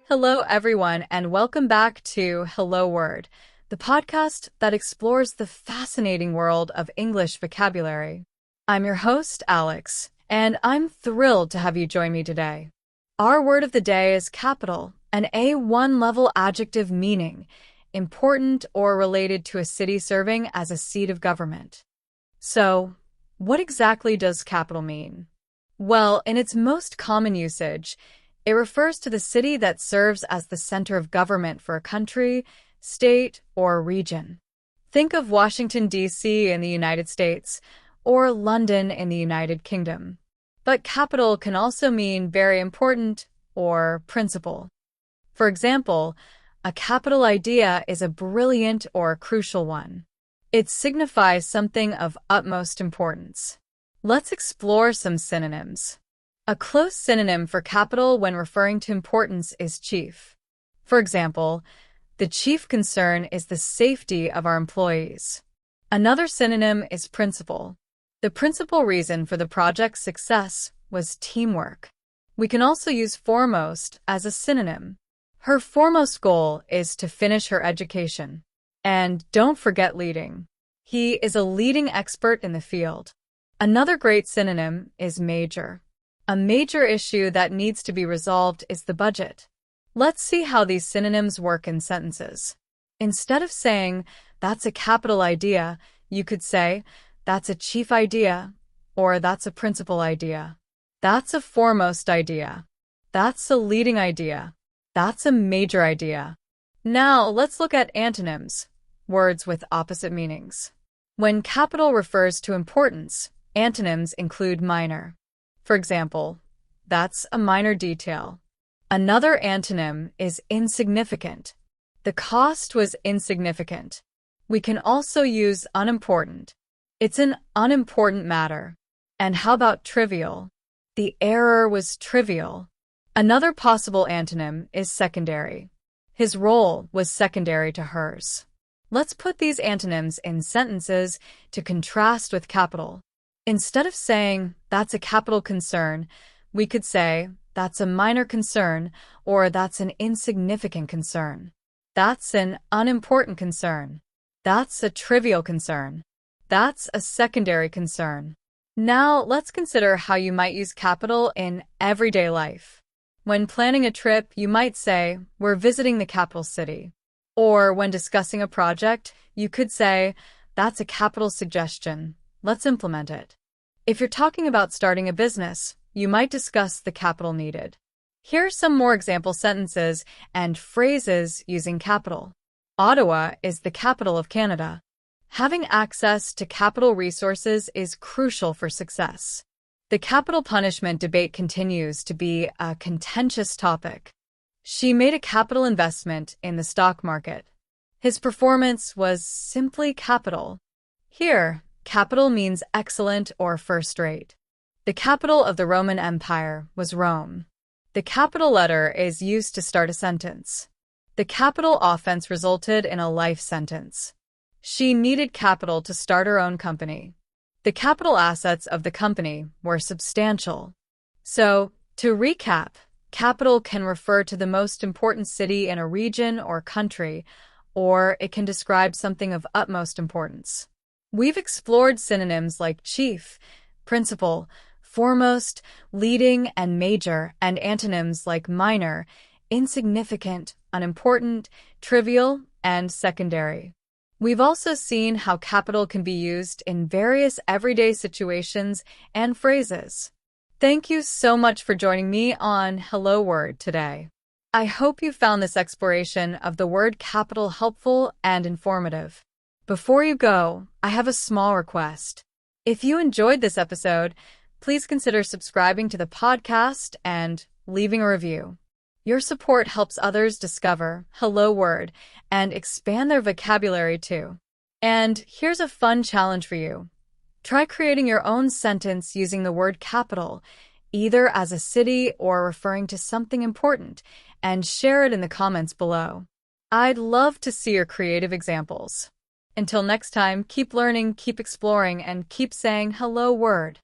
Hello, everyone, and welcome back to Hello Word, the podcast that explores the fascinating world of English vocabulary. I'm your host, Alex, and I'm thrilled to have you join me today. Our word of the day is capital, an A1 level adjective meaning important or related to a city serving as a seat of government. So, what exactly does capital mean? Well, in its most common usage, it refers to the city that serves as the center of government for a country, state, or region. Think of Washington, D.C. in the United States, or London in the United Kingdom. But capital can also mean very important or principal. For example, a capital idea is a brilliant or crucial one. It signifies something of utmost importance. Let's explore some synonyms. A close synonym for capital when referring to importance is chief. For example, the chief concern is the safety of our employees. Another synonym is principal. The principal reason for the project's success was teamwork. We can also use foremost as a synonym. Her foremost goal is to finish her education. And don't forget leading. He is a leading expert in the field. Another great synonym is major. A major issue that needs to be resolved is the budget. Let's see how these synonyms work in sentences. Instead of saying, that's a capital idea, you could say, that's a chief idea, or that's a principal idea. That's a foremost idea. That's a leading idea. That's a major idea. Now, let's look at antonyms, words with opposite meanings. When capital refers to importance, antonyms include minor. For example, that's a minor detail. Another antonym is insignificant. The cost was insignificant. We can also use unimportant. It's an unimportant matter. And how about trivial? The error was trivial. Another possible antonym is secondary. His role was secondary to hers. Let's put these antonyms in sentences to contrast with capital. Instead of saying, that's a capital concern, we could say, that's a minor concern, or that's an insignificant concern. That's an unimportant concern. That's a trivial concern. That's a secondary concern. Now, let's consider how you might use capital in everyday life. When planning a trip, you might say, we're visiting the capital city. Or when discussing a project, you could say, that's a capital suggestion. Let's implement it. If you're talking about starting a business, you might discuss the capital needed. Here are some more example sentences and phrases using capital. Ottawa is the capital of Canada. Having access to capital resources is crucial for success. The capital punishment debate continues to be a contentious topic. She made a capital investment in the stock market. His performance was simply capital. Here, capital means excellent or first-rate. The capital of the Roman Empire was Rome. The capital letter is used to start a sentence. The capital offense resulted in a life sentence. She needed capital to start her own company. The capital assets of the company were substantial. So, to recap, capital can refer to the most important city in a region or country, or it can describe something of utmost importance. We've explored synonyms like chief, principal, foremost, leading, and major, and antonyms like minor, insignificant, unimportant, trivial, and secondary. We've also seen how capital can be used in various everyday situations and phrases. Thank you so much for joining me on Hello Word today. I hope you found this exploration of the word capital helpful and informative. Before you go, I have a small request. If you enjoyed this episode, please consider subscribing to the podcast and leaving a review. Your support helps others discover Hello Word and expand their vocabulary too. And here's a fun challenge for you. Try creating your own sentence using the word capital, either as a city or referring to something important, and share it in the comments below. I'd love to see your creative examples. Until next time, keep learning, keep exploring, and keep saying Hello Word.